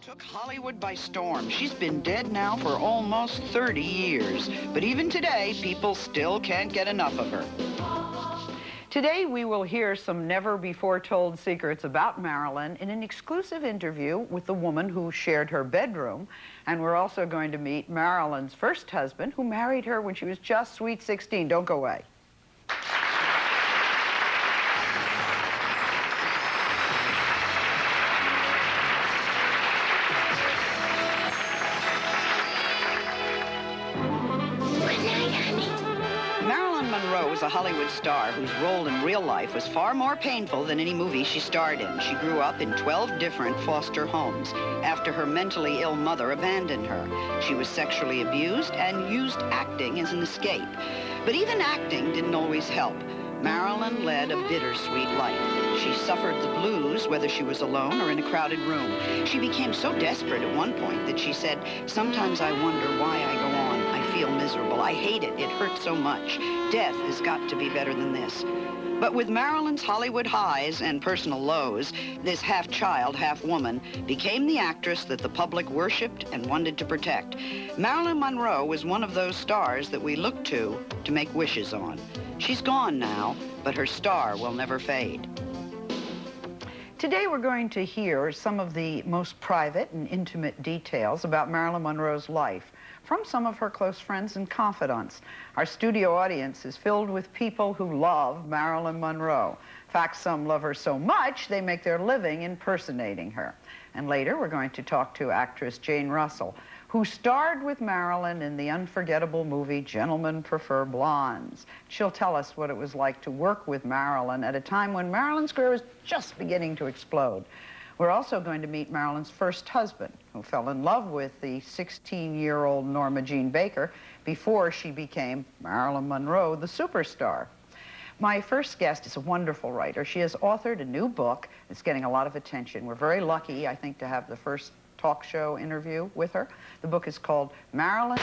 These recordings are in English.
Took Hollywood by storm. She's been dead now for almost 30 years. But even today, people still can't get enough of her. Today, we will hear some never-before-told secrets about Marilyn in an exclusive interview with the woman who shared her bedroom. And we're also going to meet Marilyn's first husband, who married her when she was just sweet 16. Don't go away. Marilyn Monroe was a Hollywood star whose role in real life was far more painful than any movie she starred in. She grew up in 12 different foster homes after her mentally ill mother abandoned her. She was sexually abused and used acting as an escape. But even acting didn't always help. Marilyn led a bittersweet life. She suffered the blues, whether she was alone or in a crowded room. She became so desperate at one point that she said, "Sometimes I wonder why I go on. I feel miserable. I hate it. It hurts so much. Death has got to be better than this." But with Marilyn's Hollywood highs and personal lows, this half-child, half-woman became the actress that the public worshipped and wanted to protect. Marilyn Monroe was one of those stars that we look to make wishes on. She's gone now, but her star will never fade. Today we're going to hear some of the most private and intimate details about Marilyn Monroe's life from some of her close friends and confidants. Our studio audience is filled with people who love Marilyn Monroe. In fact, some love her so much they make their living impersonating her. And later we're going to talk to actress Jane Russell, who starred with Marilyn in the unforgettable movie Gentlemen Prefer Blondes. She'll tell us what it was like to work with Marilyn at a time when Marilyn's career was just beginning to explode. We're also going to meet Marilyn's first husband, who fell in love with the 16-year-old Norma Jean Baker before she became Marilyn Monroe, the superstar. My first guest is a wonderful writer. She has authored a new book that's getting a lot of attention. We're very lucky, I think, to have the first talk show interview with her. The book is called Marilyn,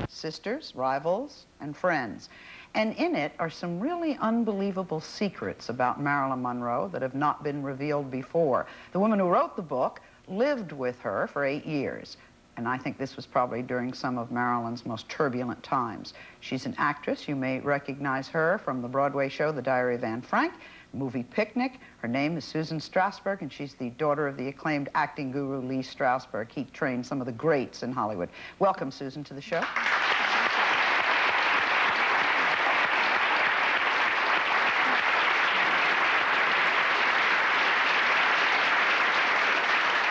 Sisters, Rivals, and Friends. And in it are some really unbelievable secrets about Marilyn Monroe that have not been revealed before. The woman who wrote the book lived with her for 8 years. And I think this was probably during some of Marilyn's most turbulent times. She's an actress. You may recognize her from the Broadway show, The Diary of Anne Frank, movie Picnic. Her name is Susan Strasberg, and she's the daughter of the acclaimed acting guru Lee Strasberg. He trained some of the greats in Hollywood. Welcome, Susan, to the show.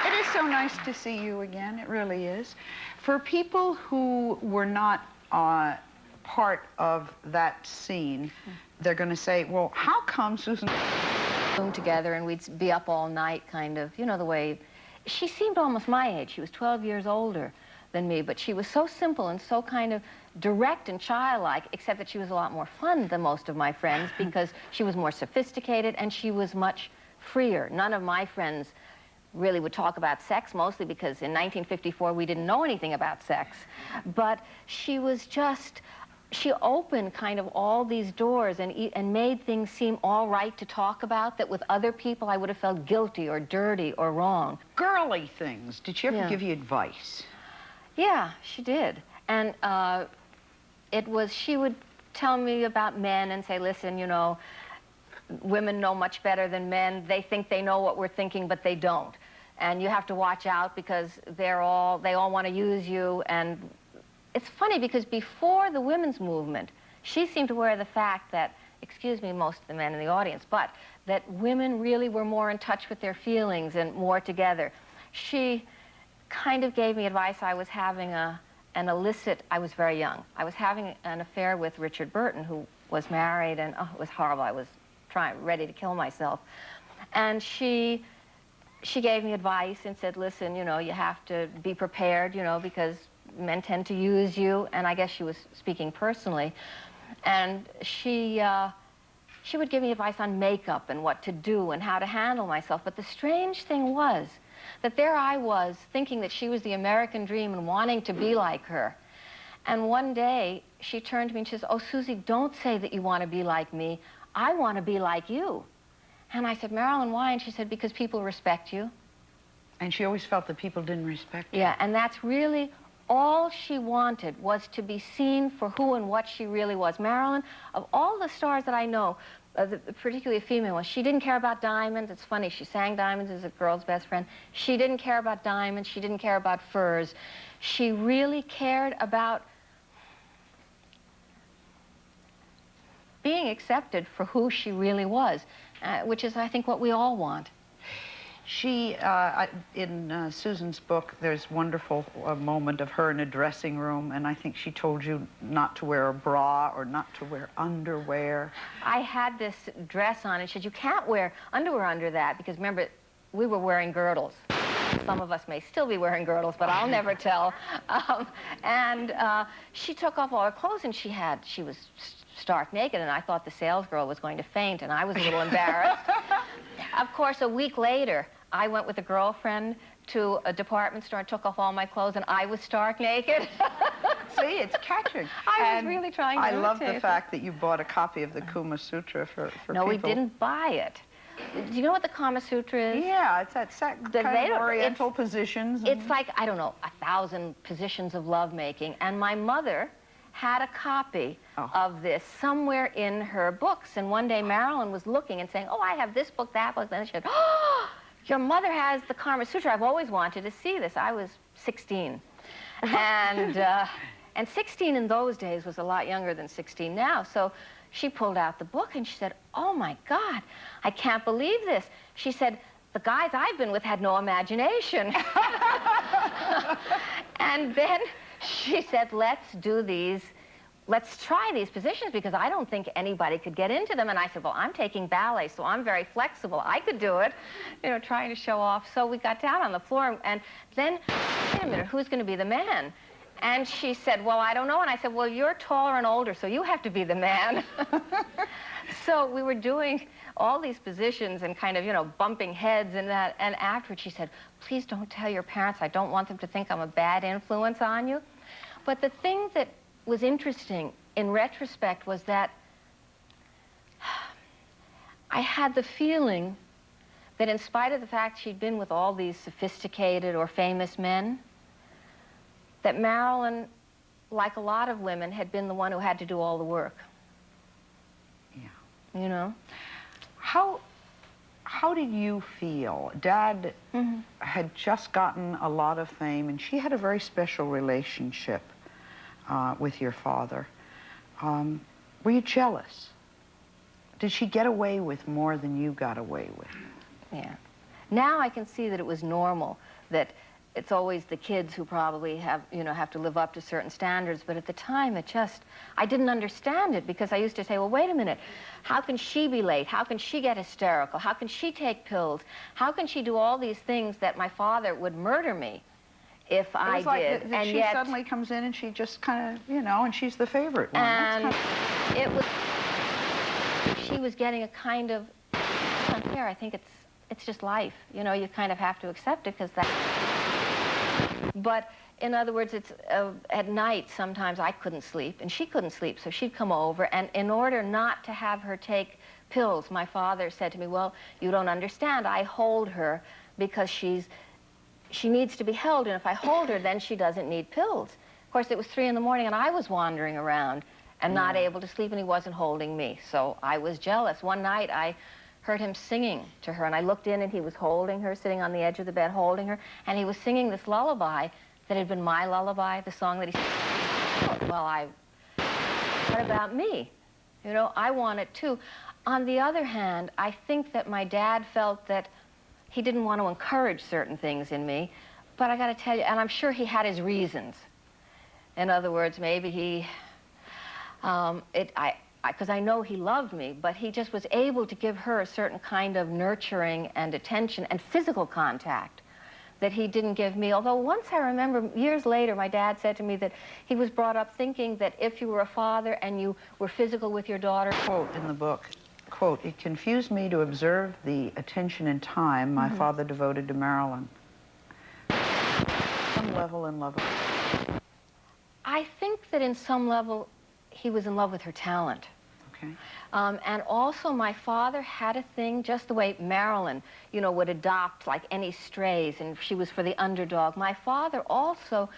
It is so nice to see you again. It really is. For people who were not part of that scene, they're going to say, well, how come Susan... together and we'd be up all night, kind of, you know, the way... She seemed almost my age. She was 12 years older than me, but she was so simple and so kind of direct and childlike, except that she was a lot more fun than most of my friends because she was more sophisticated and she was much freer. None of my friends really would talk about sex, mostly because in 1954 we didn't know anything about sex. But she was just... She opened kind of all these doors and made things seem all right to talk about that with other people I would have felt guilty or dirty or wrong. Girly things. Did she ever give you advice? Yeah, she did. And she would tell me about men and say, listen, you know, women know much better than men. They think they know what we're thinking, but they don't. And you have to watch out because they all want to use you. And it's funny because before the women's movement, she seemed to wear the fact that, excuse me, most of the men in the audience, but that women really were more in touch with their feelings and more together. She kind of gave me advice. I was having an illicit, I was very young. I was having an affair with Richard Burton, who was married, and oh, it was horrible. I was ready to kill myself. And she gave me advice and said, listen, you know, you have to be prepared, you know, because men tend to use you, and I guess she was speaking personally. And she would give me advice on makeup and what to do and how to handle myself. But the strange thing was that there I was thinking that she was the American dream and wanting to be like her. And one day she turned to me and she says, oh, Susie, don't say that you want to be like me. I want to be like you. And I said, Marilyn, why? And she said, because people respect you. And she always felt that people didn't respect her. Yeah, and that's really all she wanted, was to be seen for who and what she really was. Marilyn, of all the stars that I know, particularly female ones, she didn't care about diamonds. It's funny, she sang Diamonds as a girl's best friend. She didn't care about diamonds. She didn't care about furs. She really cared about being accepted for who she really was, which is, I think, what we all want. She, in Susan's book, there's wonderful moment of her in a dressing room, and I think she told you not to wear a bra or not to wear underwear. I had this dress on, and she said, you can't wear underwear under that, because remember, we were wearing girdles. Some of us may still be wearing girdles, but I'll never tell. She took off all her clothes, and she was stark naked, and I thought the salesgirl was going to faint, and I was a little embarrassed. Of course, a week later, I went with a girlfriend to a department store and took off all my clothes, and I was stark naked. See, it's catching. I was really trying to I love the imitate fact that you bought a copy of the Kama Sutra for No, people. we didn't buy it. Do you know what the Kama Sutra is? Yeah, it's that kind of oriental positions. It's like, I don't know, 1,000 positions of lovemaking, and my mother had a copy of this somewhere in her books, and one day Marilyn was looking and saying, oh, I have this book, that book, and then she said, oh, your mother has the Kama Sutra. I've always wanted to see this. I was 16. And 16 in those days was a lot younger than 16 now, so she pulled out the book and she said, oh my God, I can't believe this. She said, the guys I've been with had no imagination. And then she said, let's try these positions, because I don't think anybody could get into them. And I said, well, I'm taking ballet, so I'm very flexible. I could do it, you know, trying to show off. So we got down on the floor, and then, wait a minute, who's going to be the man? And she said, well, I don't know. And I said, well, you're taller and older, so you have to be the man. So we were doing all these positions and kind of, you know, bumping heads and that. And afterwards she said, please don't tell your parents. I don't want them to think I'm a bad influence on you. But the thing that was interesting in retrospect was that I had the feeling that in spite of the fact she'd been with all these sophisticated or famous men, that Marilyn, like a lot of women, had been the one who had to do all the work. Yeah. You know? How did you feel? Dad had just gotten a lot of fame, and she had a very special relationship with your father. Were you jealous? Did she get away with more than you got away with? Yeah. Now I can see that it was normal, that it's always the kids who probably have to live up to certain standards, but at the time I didn't understand it, because I used to say, well, wait a minute, how can she be late? How can she get hysterical? How can she take pills? How can she do all these things that my father would murder me if I did? And she suddenly comes in and she just kind of, you know, and she's the favorite one. And it was, she was getting a kind of, it's unfair, I think it's just life. You know, you kind of have to accept it, because that. But in other words, it's at night sometimes I couldn't sleep and she couldn't sleep, so she'd come over, and in order not to have her take pills, my father said to me, well, you don't understand, I hold her because she needs to be held, and if I hold her, then she doesn't need pills. Of course, it was 3 in the morning and I was wandering around and not able to sleep, and he wasn't holding me, so I was jealous. One night I heard him singing to her, and I looked in and he was holding her, sitting on the edge of the bed holding her, and he was singing this lullaby that had been my lullaby, the song that he sang. Well, what about me? You know, I want it too. On the other hand, I think that my dad felt that he didn't want to encourage certain things in me, but I got to tell you, and I'm sure he had his reasons. In other words, maybe he, because I know he loved me, but he just was able to give her a certain kind of nurturing and attention and physical contact that he didn't give me. Although once I remember, years later, my dad said to me that he was brought up thinking that if you were a father and you were physical with your daughter. Quote in the book, quote, it confused me to observe the attention and time my father devoted to Marilyn. Some level in love with her. I think that in some level, he was in love with her talent. Okay. And also my father had a thing, just the way Marilyn, you know, would adopt like any strays, and she was for the underdog. My father also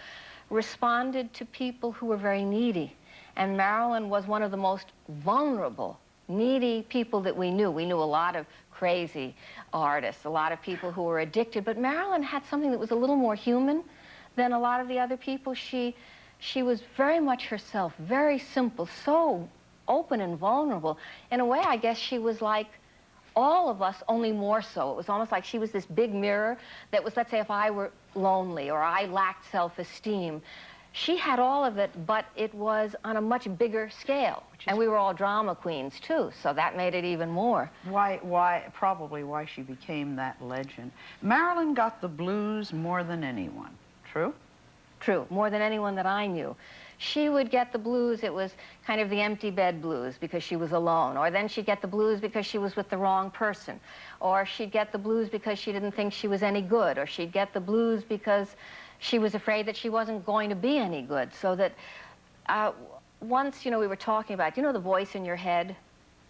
responded to people who were very needy. And Marilyn was one of the most vulnerable, needy people that we knew. We knew a lot of crazy artists, a lot of people who were addicted, but Marilyn had something that was a little more human than a lot of the other people. She was very much herself, very simple, so open and vulnerable. In a way, I guess she was like all of us, only more so. It was almost like she was this big mirror that was, let's say, if I were lonely or I lacked self-esteem, she had all of it, but it was on a much bigger scale. And we were all drama queens, too, so that made it even more. Probably why she became that legend. Marilyn got the blues more than anyone, true? True, more than anyone that I knew. She would get the blues, it was kind of the empty bed blues because she was alone, or then she'd get the blues because she was with the wrong person, or she'd get the blues because she didn't think she was any good, or she'd get the blues because she was afraid that she wasn't going to be any good. So that once, you know, we were talking about, you know, the voice in your head,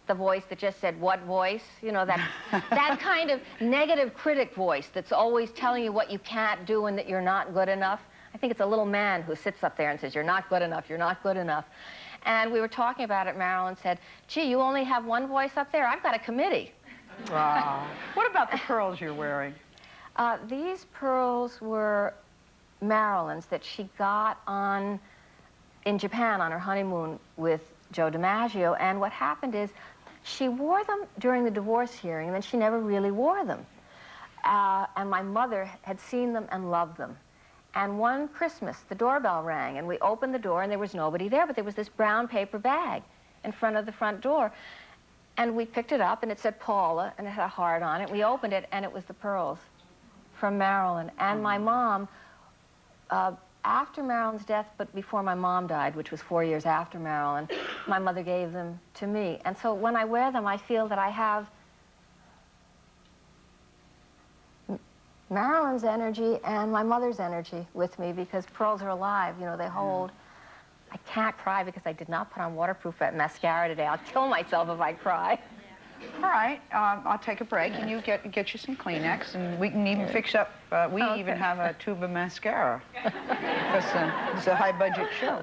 the voice that just said, what voice? You know, that, that kind of negative critic voice that's always telling you what you can't do and that you're not good enough. I think it's a little man who sits up there and says, you're not good enough, you're not good enough. And we were talking about it, Marilyn said, gee, you only have one voice up there? I've got a committee. Wow. What about the pearls you're wearing? These pearls were Marilyn's that she got in Japan on her honeymoon with Joe DiMaggio. And what happened is she wore them during the divorce hearing, and then she never really wore them. And my mother had seen them and loved them. And one Christmas, the doorbell rang, and we opened the door, and there was nobody there, but there was this brown paper bag in front of the front door. And we picked it up, and it said Paula, and it had a heart on it. We opened it, and it was the pearls from Marilyn. And my mom, after Marilyn's death, but before my mom died, which was 4 years after Marilyn, my mother gave them to me. And so when I wear them, I feel that I have Marilyn's energy and my mother's energy with me, because pearls are alive, you know, they hold. I can't cry because I did not put on waterproof mascara today. I'll kill myself if I cry. All right, I'll take a break, and you get you some Kleenex, and we can even fix up, even have a tube of mascara, because it's a high-budget show.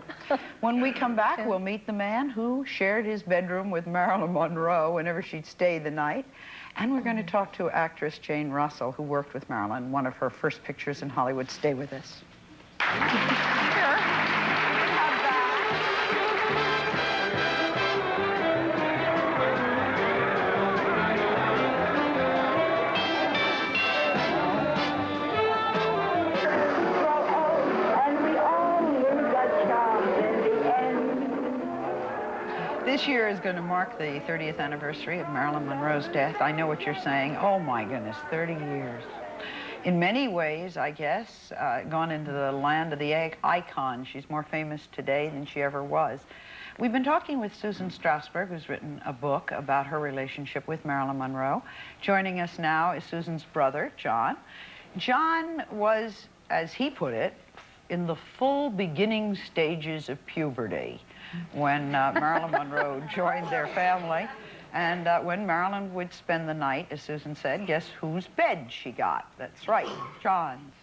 When we come back, we'll meet the man who shared his bedroom with Marilyn Monroe whenever she'd stay the night, and we're going to talk to actress Jane Russell, who worked with Marilyn, one of her first pictures in Hollywood. Stay with us. This year is going to mark the 30th anniversary of Marilyn Monroe's death. I know what you're saying. Oh, my goodness, 30 years. In many ways, I guess, gone into the land of the icon. She's more famous today than she ever was. We've been talking with Susan Strasberg, who's written a book about her relationship with Marilyn Monroe. Joining us now is Susan's brother, John. John was, as he put it, in the full beginning stages of puberty when Marilyn Monroe joined their family. And when Marilyn would spend the night, as Susan said, guess whose bed she got? That's right, John's.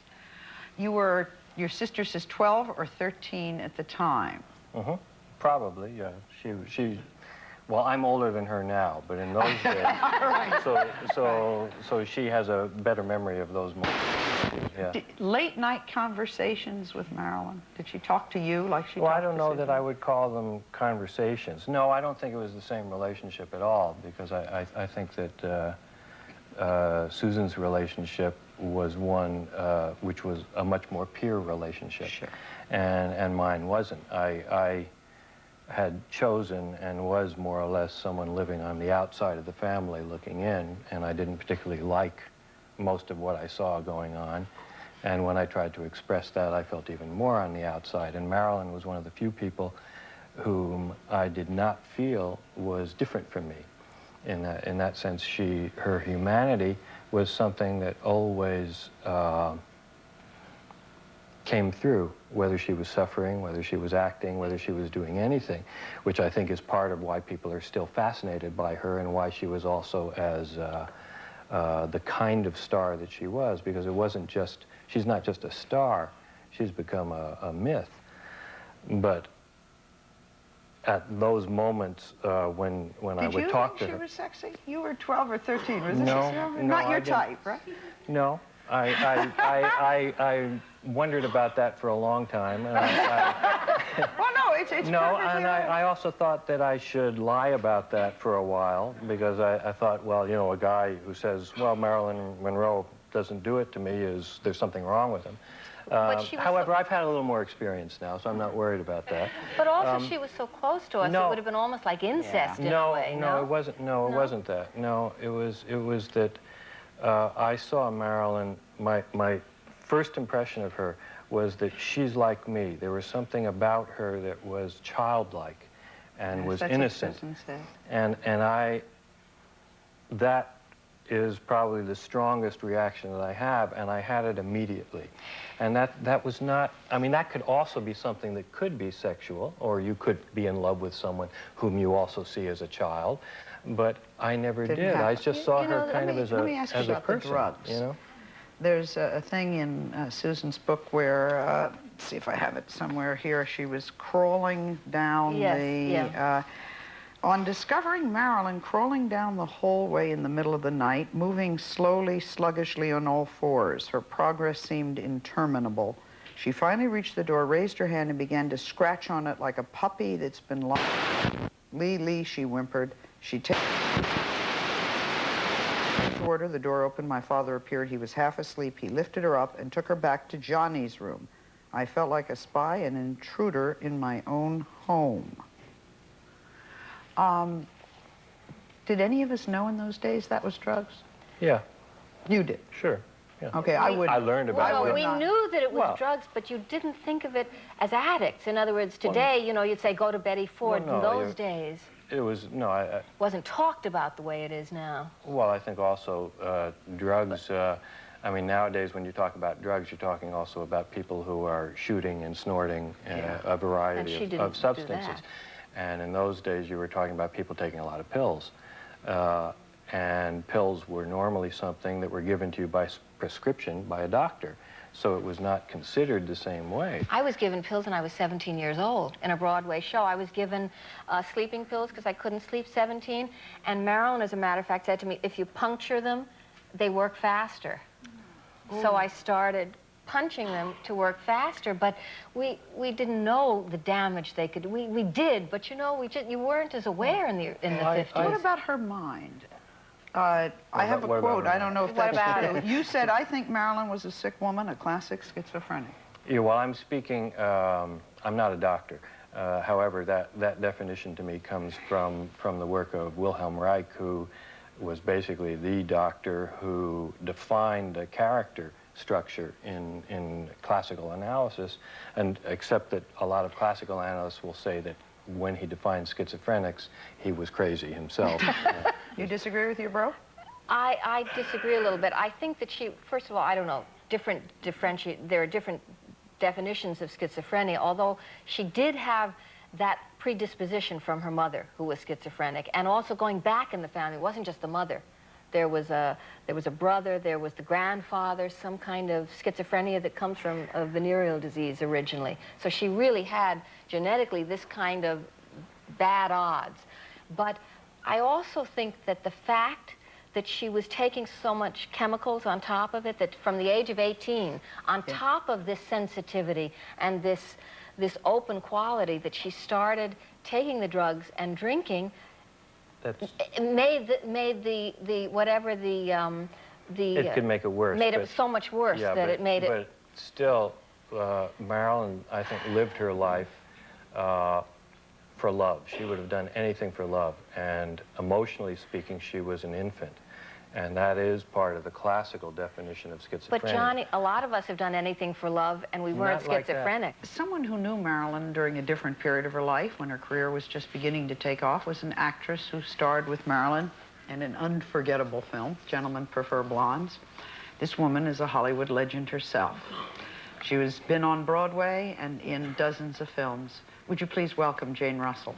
Your sister says 12 or 13 at the time. Mm-hmm. Probably, yeah. Well, I'm older than her now, but in those days, right. so she has a better memory of those moments. Yeah. Late night conversations with Marilyn. Did she talk to you like she Well, talked I don't to know Susan? that I would call them conversations. No, I don't think it was the same relationship at all, because I think that Susan's relationship was one which was a much more peer relationship. Sure. And mine wasn't. I had chosen and was more or less someone living on the outside of the family looking in, and I didn't particularly like most of what I saw going on. And when I tried to express that, I felt even more on the outside. And Marilyn was one of the few people whom I did not feel was different from me. In that sense, her humanity was something that always came through, whether she was suffering, whether she was acting, whether she was doing anything, which I think is part of why people are still fascinated by her and why she was also as the kind of star that she was, because it wasn't just, she's not just a star, she's become a myth. But at those moments when I would talk to her... Did you think she was sexy? You were 12 or 13. Was this no, not your type, right? No. I wondered about that for a long time. And well, no, it's no, and I also thought that I should lie about that for a while, because I thought, well, you know, a guy who says, well, Marilyn Monroe doesn't do it to me, there's something wrong with him. However, I've had a little more experience now, so I'm not worried about that. But also, she was so close to us, it would have been almost like incest in a way. No, it wasn't. No, it wasn't that. No, it was that I saw Marilyn. My first impression of her was that she's like me. There was something about her that was childlike, and was innocent. And that is probably the strongest reaction that I have, and I had it immediately. And that was not, I mean, that could also be something that could be sexual, or you could be in love with someone whom you also see as a child, but I never did. I just saw her kind of as a person. Drugs. You know? There's a thing in Susan's book where, let's see if I have it somewhere here, she was crawling down on discovering Marilyn crawling down the hallway in the middle of the night, moving slowly, sluggishly on all fours. Her progress seemed interminable. She finally reached the door, raised her hand, and began to scratch on it like a puppy that's been locked. Lee, Lee, she whimpered. She toward her, the door opened, my father appeared. He was half asleep. He lifted her up and took her back to Johnny's room. I felt like a spy, an intruder in my own home. Did any of us know in those days that was drugs? Yeah. You did? Sure. Yeah. Okay, I wouldn't. I learned about it. We knew that it was drugs, but you didn't think of it as addicts. In other words, today, you know, you'd say, go to Betty Ford. In those days, it was, no, wasn't talked about the way it is now. Well, I think also drugs, I mean, nowadays when you talk about drugs, you're talking also about people who are shooting and snorting a variety of substances. And in those days, you were talking about people taking a lot of pills. And pills were normally something that were given to you by prescription by a doctor. So it was not considered the same way. I was given pills when I was 17 years old in a Broadway show. I was given sleeping pills because I couldn't sleep 17. And Marilyn, as a matter of fact, said to me, if you puncture them, they work faster. So I started punching them to work faster, but we didn't know the damage they could do. We did, but you know, you weren't as aware in the 50s. What about her mind? I have a quote. I don't know if that's true. You said, I think Marilyn was a sick woman, a classic schizophrenic. Yeah, well, I'm speaking, I'm not a doctor. However, that definition to me comes from the work of Wilhelm Reich, who was basically the doctor who defined a character structure in classical analysis, and except that a lot of classical analysts will say that when he defined schizophrenics, he was crazy himself. You disagree with your bro? I disagree a little bit. I think that she, first of all, I don't know, there are different definitions of schizophrenia, although she did have that predisposition from her mother, who was schizophrenic, and also going back in the family. It wasn't just the mother. There was a brother, there was the grandfather, some kind of schizophrenia that comes from a venereal disease originally. So she really had genetically this kind of bad odds. But I also think that the fact that she was taking so much chemicals on top of it, that from the age of 18, on top of this sensitivity and this open quality, that she started taking the drugs and drinking, it made the whatever the it could make it worse. Made it so much worse that it made it. But still, Marilyn, I think, lived her life for love. She would have done anything for love, and emotionally speaking, she was an infant. And that is part of the classical definition of schizophrenia. But Johnny, a lot of us have done anything for love, and we weren't schizophrenic. Someone who knew Marilyn during a different period of her life, when her career was just beginning to take off, was an actress who starred with Marilyn in an unforgettable film, Gentlemen Prefer Blondes. This woman is a Hollywood legend herself. She has been on Broadway and in dozens of films. Would you please welcome Jane Russell?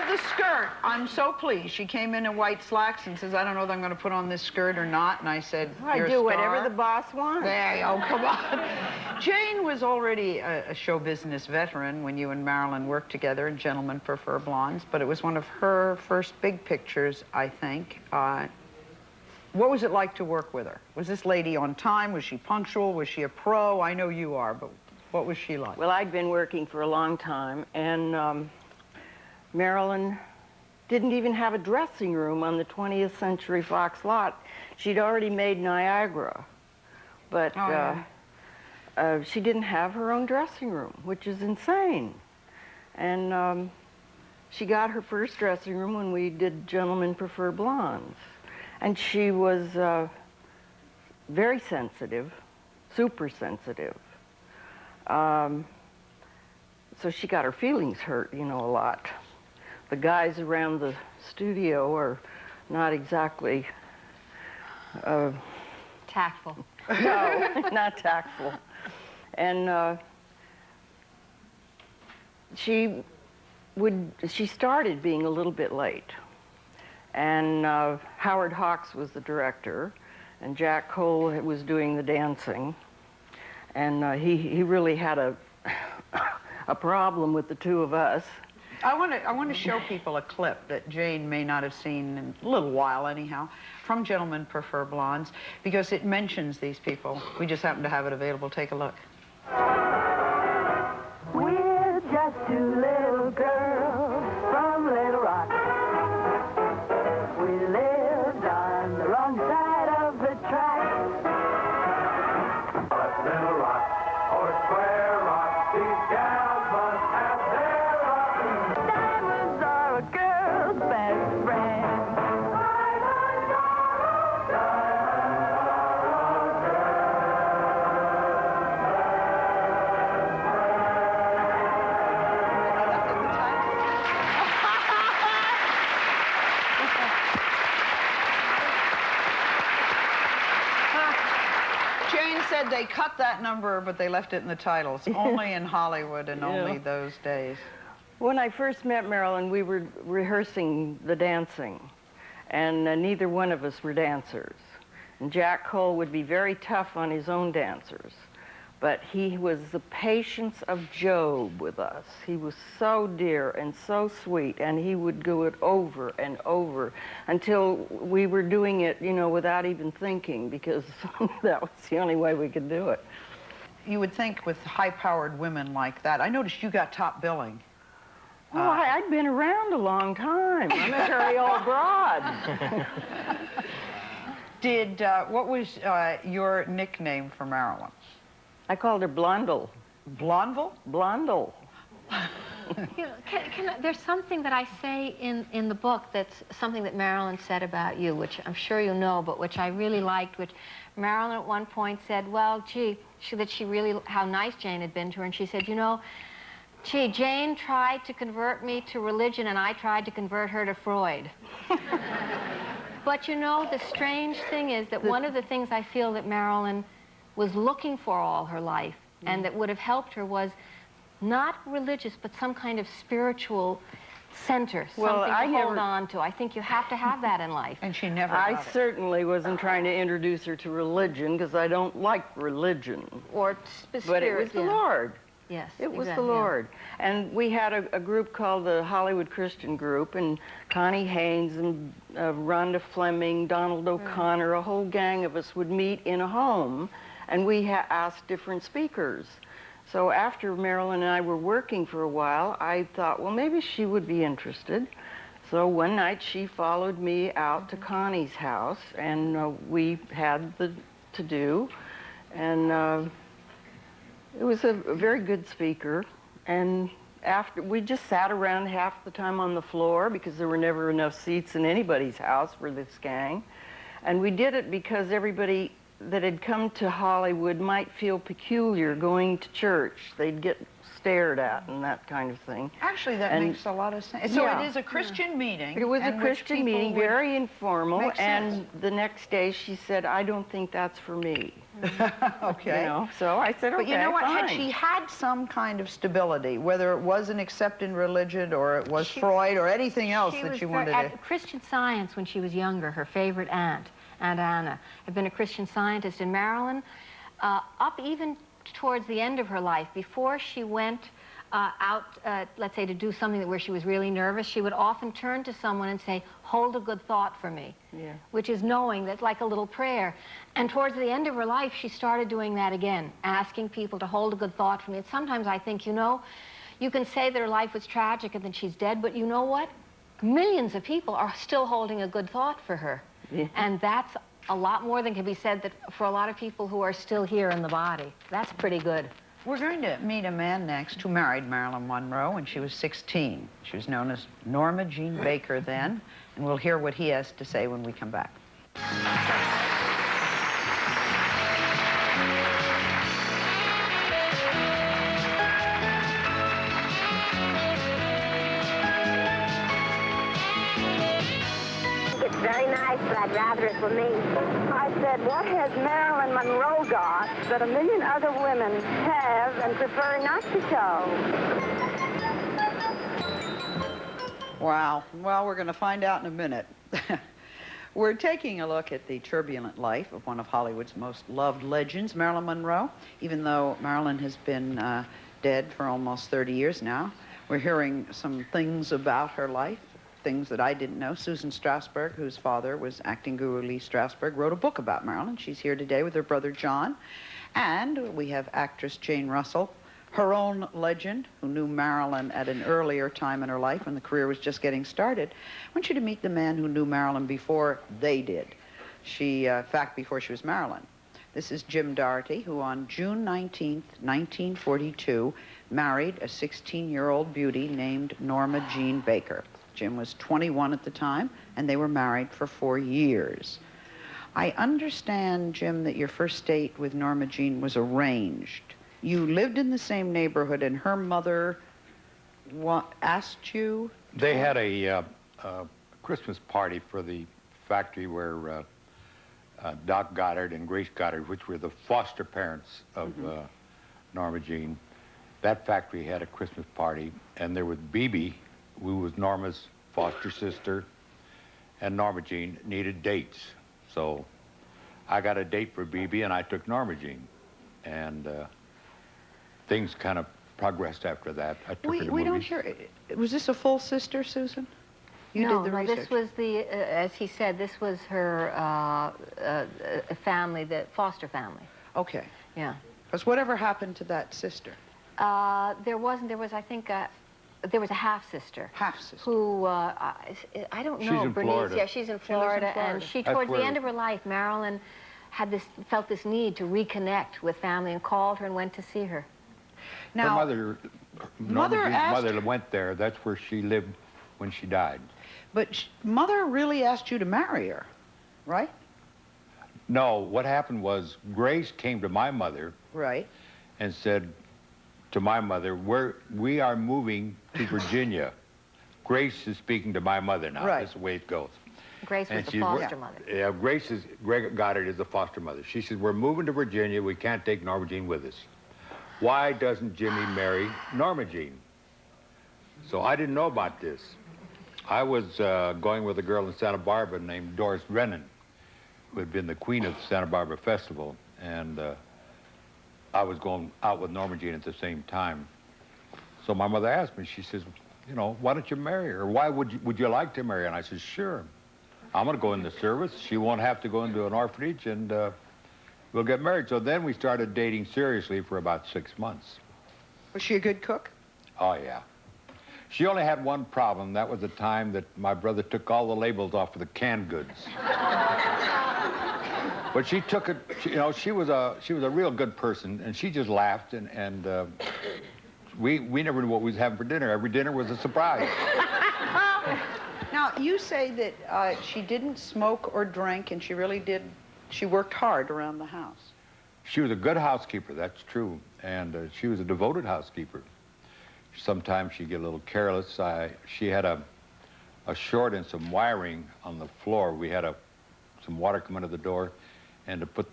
The skirt. I'm so pleased. She came in white slacks and says, I don't know if I'm going to put on this skirt or not. And I said, I do whatever the boss wants. There you go, come on. Jane was already a show business veteran when you and Marilyn worked together in Gentlemen Prefer Blondes, but it was one of her first big pictures, I think. What was it like to work with her? Was this lady on time? Was she punctual? Was she a pro? I know you are, but what was she like? Well, I'd been working for a long time, and Marilyn didn't even have a dressing room on the 20th Century Fox lot. She'd already made Niagara, but she didn't have her own dressing room, which is insane. And she got her first dressing room when we did Gentlemen Prefer Blondes. And she was very sensitive, super sensitive. So she got her feelings hurt, you know, a lot. The guys around the studio are not exactly... tactful. No, not tactful. And she started being a little bit late. And Howard Hawks was the director, and Jack Cole was doing the dancing. And he really had a problem with the two of us. I want to show people a clip that Jane may not have seen in a little while anyhow, from Gentlemen Prefer Blondes, because it mentions these people. We just happen to have it available. Take a look. We're just two little girls from Little Rock. We lived on the wrong side of the track. But Little Rock or Square Rock, these gals must have their rock. Diamonds are a girl's best friend. Diamonds Jane said they cut that number, but they left it in the titles. Only in Hollywood and only those days. When I first met Marilyn, we were rehearsing the dancing, and neither one of us were dancers. And Jack Cole would be very tough on his own dancers, but he was the patience of Job with us. He was so dear and so sweet, and he would do it over and over until we were doing it, you know, without even thinking, because that was the only way we could do it. You would think with high-powered women like that. I noticed you got top billing. Well, I'd been around a long time. I'm a very old broad. What was your nickname for Marilyn? I called her Blondel. Blondel? Blondel. You know, there's something that I say in the book that's something that Marilyn said about you, which I'm sure you know, but which I really liked, which Marilyn at one point said, well, gee, how nice Jane had been to her, and she said, you know, gee, Jane tried to convert me to religion, and I tried to convert her to Freud. But you know, the strange thing is that one of the things I feel that Marilyn was looking for all her life, and that would have helped her, was not religious, but some kind of spiritual center, something to hold on to. I think you have to have that in life. And she never I certainly wasn't trying to introduce her to religion, because I don't like religion. Or spirit. But it was the Lord. Yes, it was the Lord. And we had a group called the Hollywood Christian Group, and Connie Haynes and Rhonda Fleming, Donald O'Connor, a whole gang of us would meet in a home, and we asked different speakers. So after Marilyn and I were working for a while, I thought, well, maybe she would be interested. So one night she followed me out to Connie's house, and we had the to-do, and it was a very good speaker, and after we just sat around half the time on the floor because there were never enough seats in anybody's house for this gang. And we did it because everybody that had come to Hollywood might feel peculiar going to church. They'd get stared at and that kind of thing. Actually, that makes a lot of sense. So it is a Christian meeting. It was a Christian meeting, very informal, and the next day she said, I don't think that's for me. Okay. You know, so I said, okay, but you know what? fine. Had she had some kind of stability, whether it was an accepted religion or it was Freud or anything else that you wanted to... At Christian Science when she was younger, her favorite aunt, Aunt Anna, had been a Christian Scientist in Maryland, up even towards the end of her life, before she went out, let's say, to do something where she was really nervous, she would often turn to someone and say, hold a good thought for me, which is knowing that's like a little prayer. And towards the end of her life, she started doing that again, asking people to hold a good thought for me. And sometimes I think, you know, you can say that her life was tragic and that she's dead, but you know what? Millions of people are still holding a good thought for her. And that's a lot more than can be said that for a lot of people who are still here in the body. That's pretty good. We're going to meet a man next who married Marilyn Monroe when she was 16. She was known as Norma Jean Baker then, and we'll hear what he has to say when we come back. It's very nice, but I'd rather it for me. I said, what has Marilyn Monroe got that a million other women have and prefer not to show? Wow. Well, we're going to find out in a minute. We're taking a look at the turbulent life of one of Hollywood's most loved legends, Marilyn Monroe. Even though Marilyn has been dead for almost 30 years now, we're hearing some things about her life, things that I didn't know. Susan Strasberg, whose father was acting guru Lee Strasberg, wrote a book about Marilyn. She's here today with her brother John. And we have actress Jane Russell, her own legend, who knew Marilyn at an earlier time in her life when the career was just getting started. I want you to meet the man who knew Marilyn before they did. In fact, before she was Marilyn. This is Jim Doherty, who on June 19th, 1942, married a 16-year-old beauty named Norma Jean Baker. Jim was 21 at the time, and they were married for 4 years. I understand, Jim, that your first date with Norma Jean was arranged. You lived in the same neighborhood, and her mother asked you? They had a Christmas party for the factory where Doc Goddard and Grace Goddard, which were the foster parents of Norma Jean. That factory had a Christmas party, and there was Bebe, who was Norma's foster sister, and Norma Jean needed dates. So I got a date for Bebe, and I took Norma Jean. And things kind of progressed after that. I took her to We don't movies. hear, was this a full sister, Susan? You No, did the research. this was the, as he said, this was her family, the foster family. Okay. Yeah. Because whatever happened to that sister? There was, I think, there was a half-sister. Half-sister. Who, I don't know, She's in Bernice. Florida. Yeah, she's in Florida. And she, That's towards the where- end of her life, Marilyn felt this need to reconnect with family and called her and went to see her. Now, Norma Jean's mother went there. That's where she lived when she died. But Mother really asked you to marry her, right? No, what happened was Grace came to my mother Right. and said to my mother, we are moving to Virginia. Grace is speaking to my mother now. Right. That's the way it goes. Grace was the foster mother. Yeah, Greg Goddard is the foster mother. She says, we're moving to Virginia. We can't take Norma Jean with us. Why doesn't Jimmy marry Norma Jean? So I didn't know about this. I was going with a girl in Santa Barbara named Doris Brennan, who had been the queen of the Santa Barbara Festival, and I was going out with Norma Jean at the same time. So my mother asked me, she says, you know, why don't you marry her? Why would you like to marry her? And I said, sure. I'm going to go in the service. She won't have to go into an orphanage, and we'll get married. So then we started dating seriously for about 6 months. Was she a good cook? Oh, yeah. She only had one problem. That was the time that my brother took all the labels off of the canned goods. But she took it, you know, she was a real good person, and she just laughed, and we never knew what we was having for dinner. Every dinner was a surprise. Now, you say that she didn't smoke or drink, and she worked hard around the house. She was a good housekeeper, that's true, and she was a devoted housekeeper. Sometimes she'd get a little careless. She had a short and some wiring on the floor. We had some water come under the door, and to put...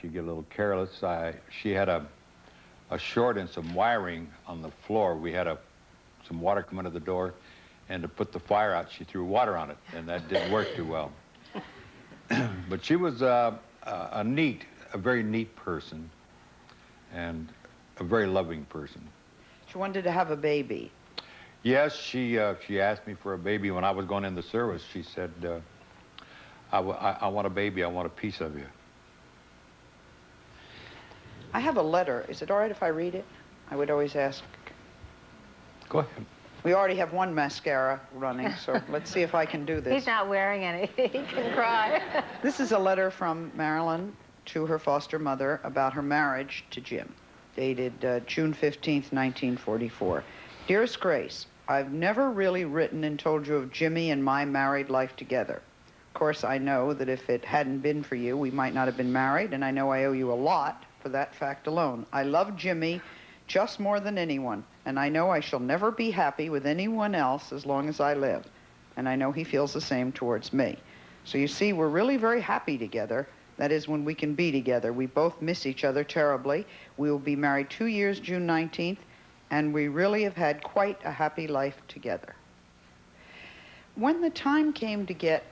She'd get a little careless. She had a short and some wiring on the floor. We had some water come under the door, and to put the fire out, she threw water on it, and that didn't work too well. But she was a very neat person, and a very loving person. She wanted to have a baby. Yes, she asked me for a baby when I was going in the service. She said, I want a baby, I want a piece of you. I have a letter. Is it all right if I read it? I would always ask. Go ahead. We already have one mascara running, so let's see if I can do this. He's not wearing any. He can cry. This is a letter from Marilyn to her foster mother about her marriage to Jim, dated June 15th, 1944. Dearest Grace, I've never really written and told you of Jimmy and my married life together. Of course, I know that if it hadn't been for you, we might not have been married, and I know I owe you a lot for that fact alone. I love Jimmy just more than anyone, and I know I shall never be happy with anyone else as long as I live, and I know he feels the same towards me. So you see, we're really very happy together. That is, when we can be together. We both miss each other terribly. We will be married 2 years, June 19th, and we really have had quite a happy life together. When the time came to get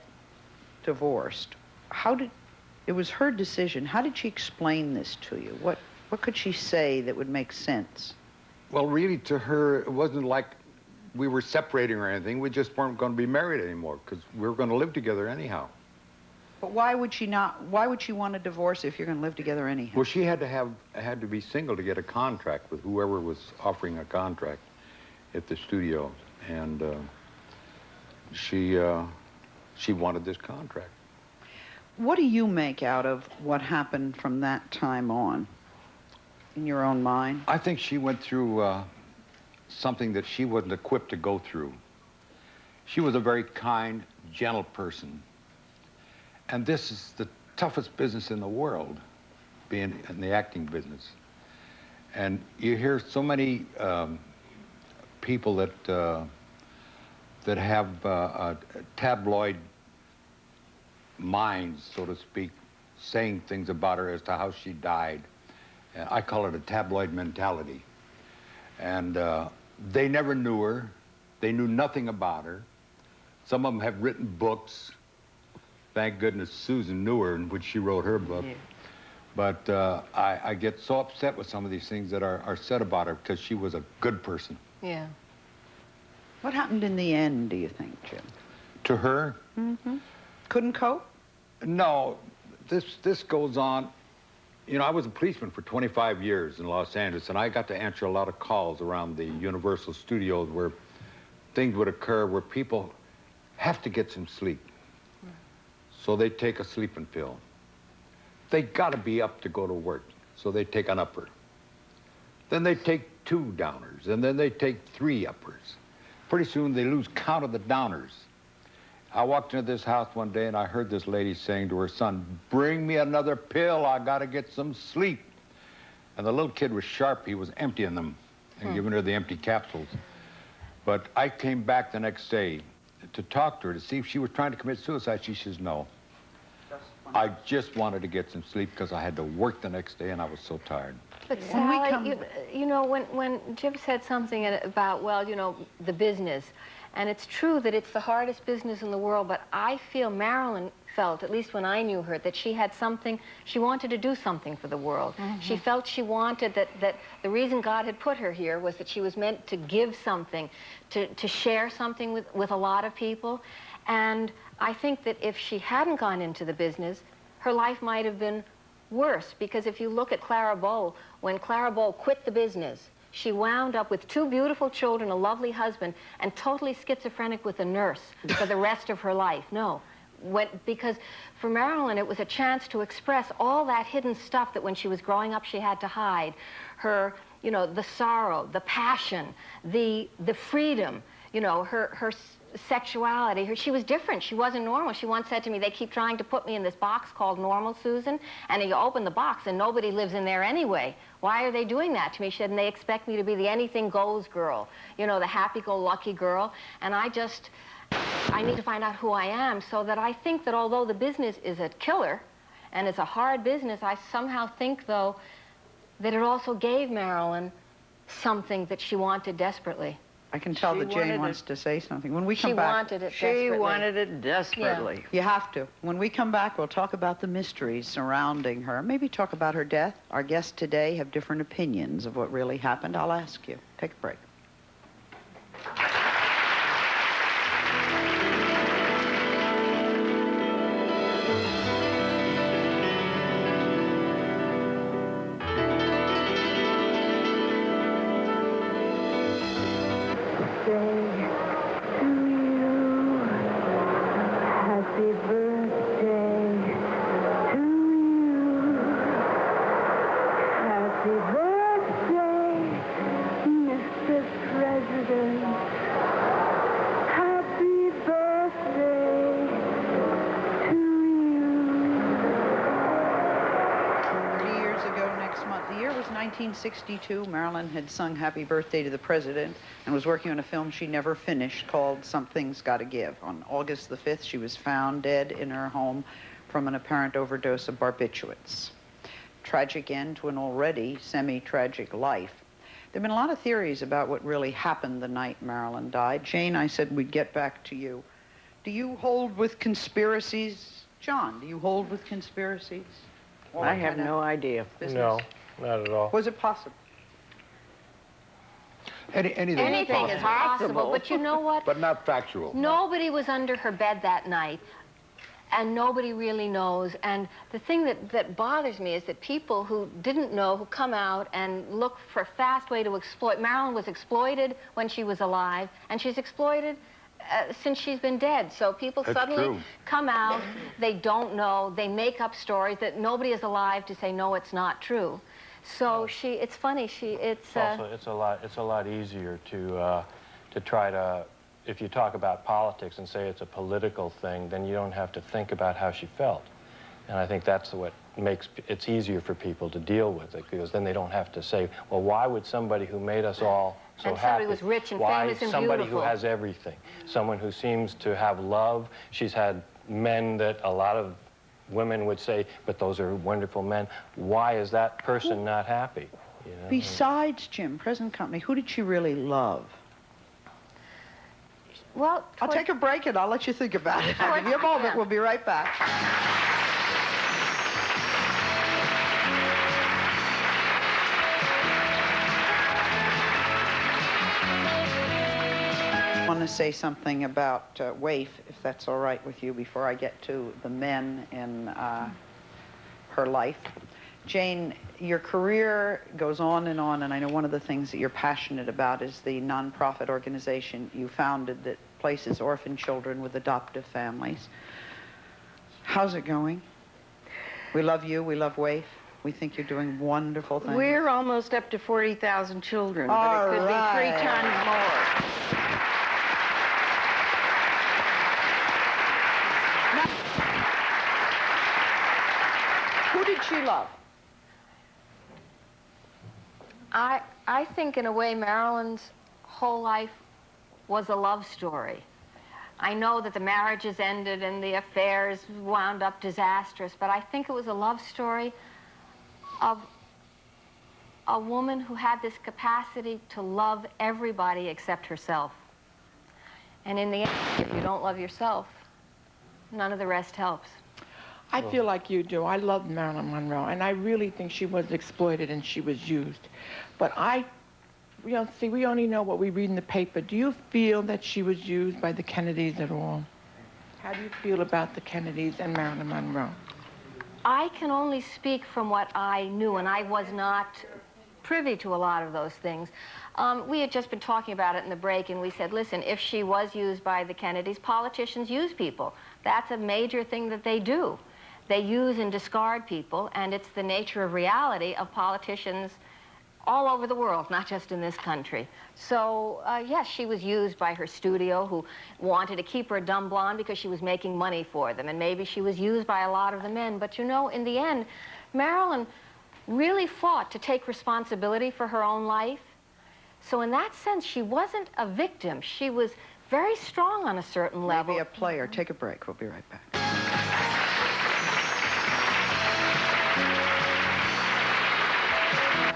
divorced, it was her decision. How did she explain this to you? What could she say that would make sense? Well, really, to her, it wasn't like we were separating or anything. We just weren't going to be married anymore because we were going to live together anyhow. But why would she want a divorce if you're going to live together anyhow? Well, she had to be single to get a contract with whoever was offering a contract at the studio, and she wanted this contract. What do you make out of what happened from that time on, in your own mind? I think she went through something that she wasn't equipped to go through. She was a very kind, gentle person. And this is the toughest business in the world, being in the acting business. And you hear so many people that have tabloid minds, so to speak, saying things about her as to how she died. And I call it a tabloid mentality. And they never knew her. They knew nothing about her. Some of them have written books. Thank goodness Susan knew her, in which she wrote her book. Yeah. But I get so upset with some of these things that are said about her because she was a good person. Yeah. What happened in the end, do you think, Jim? To her? Mm-hmm. Couldn't cope? No. This goes on. You know, I was a policeman for 25 years in Los Angeles, and I got to answer a lot of calls around the Universal Studios where things would occur where people have to get some sleep. So they take a sleeping pill. They gotta be up to go to work, so they take an upper. Then they take 2 downers, and then they take 3 uppers. Pretty soon they lose count of the downers. I walked into this house one day and I heard this lady saying to her son, "Bring me another pill, I gotta get some sleep." And the little kid was sharp, he was emptying them and giving her the empty capsules. But I came back the next day to talk to her to see if she was trying to commit suicide. She says, "No. I just wanted to get some sleep because I had to work the next day and I was so tired." But Sally, you know, when Jim said something about, well, you know, the business, and it's true that it's the hardest business in the world, but I feel Marilyn felt, at least when I knew her, that she had something, she wanted to do something for the world. Mm-hmm. She felt she wanted that the reason God had put her here was that she was meant to give something, to share something with a lot of people. And I think that if she hadn't gone into the business, her life might have been worse, because if you look at Clara Bow, when Clara Bow quit the business, she wound up with 2 beautiful children, a lovely husband, and totally schizophrenic with a nurse for the rest of her life. No. Because for Marilyn, it was a chance to express all that hidden stuff that when she was growing up she had to hide. Her you know, the sorrow, the passion, the freedom, you know, her sexuality. She was different. She wasn't normal. She once said to me, they keep trying to put me in this box called normal, Susan, and you open the box and nobody lives in there anyway. Why are they doing that to me? She said, and they expect me to be the anything-goes girl, you know, the happy-go-lucky girl, and I need to find out who I am, so that I think that although the business is a killer, and it's a hard business, I somehow think, though, that it also gave Marilyn something that she wanted desperately. I can tell that Jane wants to say something. When we come back... She wanted it desperately. She wanted it desperately. Yeah. You have to. When we come back, we'll talk about the mysteries surrounding her. Maybe talk about her death. Our guests today have different opinions of what really happened. I'll ask you. Take a break. The year was 1962. Marilyn had sung Happy Birthday to the President and was working on a film she never finished called Something's Gotta Give. On August the 5th, she was found dead in her home from an apparent overdose of barbiturates. Tragic end to an already semi-tragic life. There have been a lot of theories about what really happened the night Marilyn died. Jane, I said we'd get back to you. Do you hold with conspiracies? John, do you hold with conspiracies? I have no idea. No, not at all. Was it possible? Anything is possible, but you know what? But not factual. Nobody was under her bed that night, and nobody really knows. And the thing that bothers me is that people who didn't know, who come out and look for a fast way to exploit. Marilyn was exploited when she was alive, and she's exploited since she's been dead. So people suddenly come out, they don't know, they make up stories that nobody is alive to say, no, it's not true. So it's funny, it's a lot easier to try to, if you talk about politics and say it's a political thing, then you don't have to think about how she felt. And I think that's what makes it's easier for people to deal with it, because then they don't have to say, well, why would somebody who made us all so happy, was rich and why famous and somebody beautiful, who has everything, someone who seems to have love, she's had men that a lot of women would say, but those are wonderful men, why is that person not happy? You know? Besides Jim, present company, who did she really love? Well, I'll take a break and I'll let you think about it. I'll give you a moment. We'll be right back. I want to say something about Waif, if that's all right with you, before I get to the men in her life. Jane, your career goes on, and I know one of the things that you're passionate about is the nonprofit organization you founded that places orphan children with adoptive families. How's it going? We love you. We love Waif. We think you're doing wonderful things. We're almost up to 40,000 children, but it could be 3 times more. Who did she love? I think in a way Marilyn's whole life was a love story. I know that the marriages ended and the affairs wound up disastrous, but I think it was a love story of a woman who had this capacity to love everybody except herself. And in the end, if you don't love yourself, none of the rest helps. I feel like you do. I love Marilyn Monroe, and I really think she was exploited and she was used. But see, we only know what we read in the paper. Do you feel that she was used by the Kennedys at all? How do you feel about the Kennedys and Marilyn Monroe? I can only speak from what I knew, and I was not privy to a lot of those things. We had just been talking about it in the break, and we said, listen, if she was used by the Kennedys, politicians use people. That's a major thing that they do. They use and discard people, and it's the nature of reality of politicians all over the world, not just in this country. So, yes, she was used by her studio, who wanted to keep her a dumb blonde because she was making money for them, and maybe she was used by a lot of the men. But you know, in the end, Marilyn really fought to take responsibility for her own life. So in that sense, she wasn't a victim. She was very strong on a certain level. Maybe a player. Take a break. We'll be right back.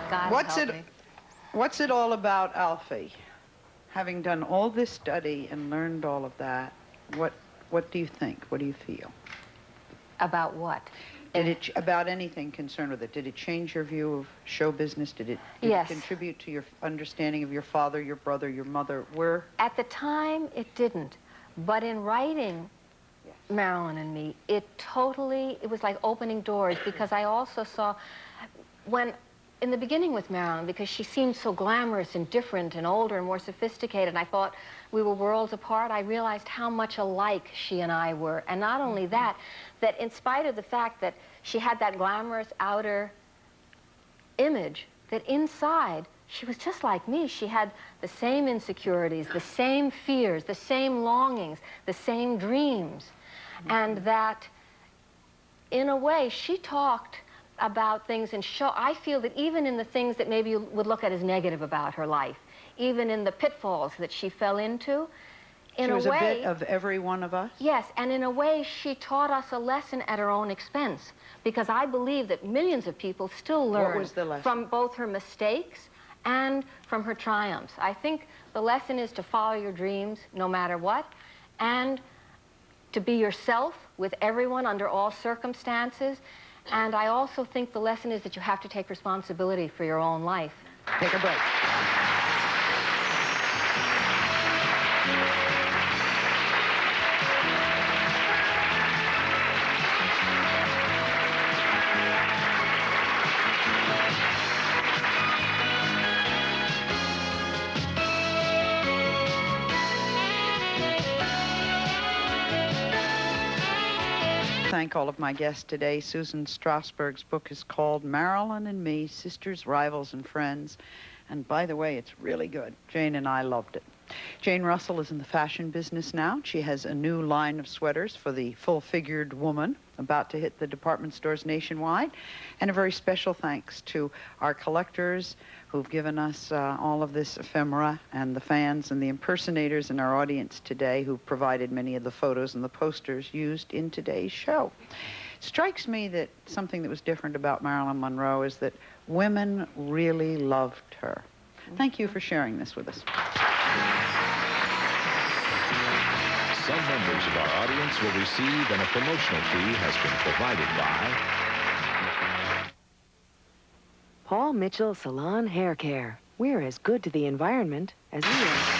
God help me. What's it all about, Alfie? Having done all this study and learned all of that, what do you think? What do you feel? About what? About anything concerned with it? Did it change your view of show business? Did it Yes. contribute to your understanding of your father, your brother, your mother? At the time, it didn't. But in writing Marilyn and Me, it was like opening doors, because I also saw, in the beginning with Marilyn, because she seemed so glamorous and different and older and more sophisticated, and I thought we were worlds apart, I realized how much alike she and I were. And not only that, that in spite of the fact that she had that glamorous outer image, that inside she was just like me. She had the same insecurities, the same fears, the same longings, the same dreams. And that, in a way, she talked about things and I feel that even in the things that maybe you would look at as negative about her life, even in the pitfalls that she fell into, in a way... She was a bit of every one of us? Yes, and in a way, she taught us a lesson at her own expense, because I believe that millions of people still learn What was the lesson? from both her mistakes and from her triumphs. I think the lesson is to follow your dreams no matter what, and to be yourself with everyone under all circumstances. And I also think the lesson is that you have to take responsibility for your own life. Take a break. Thank all of my guests today. Susan Strasberg's book is called Marilyn and Me, Sisters, Rivals, and Friends. And by the way, it's really good. Jane and I loved it. Jane Russell is in the fashion business now. She has a new line of sweaters for the full-figured woman about to hit the department stores nationwide. And a very special thanks to our collectors who've given us all of this ephemera, and the fans and the impersonators in our audience today who provided many of the photos and the posters used in today's show. It strikes me that something that was different about Marilyn Monroe is that women really loved her. Thank you for sharing this with us. Some members of our audience will receive, and a promotional fee has been provided by Paul Mitchell Salon Hair Care. We're as good to the environment as we are.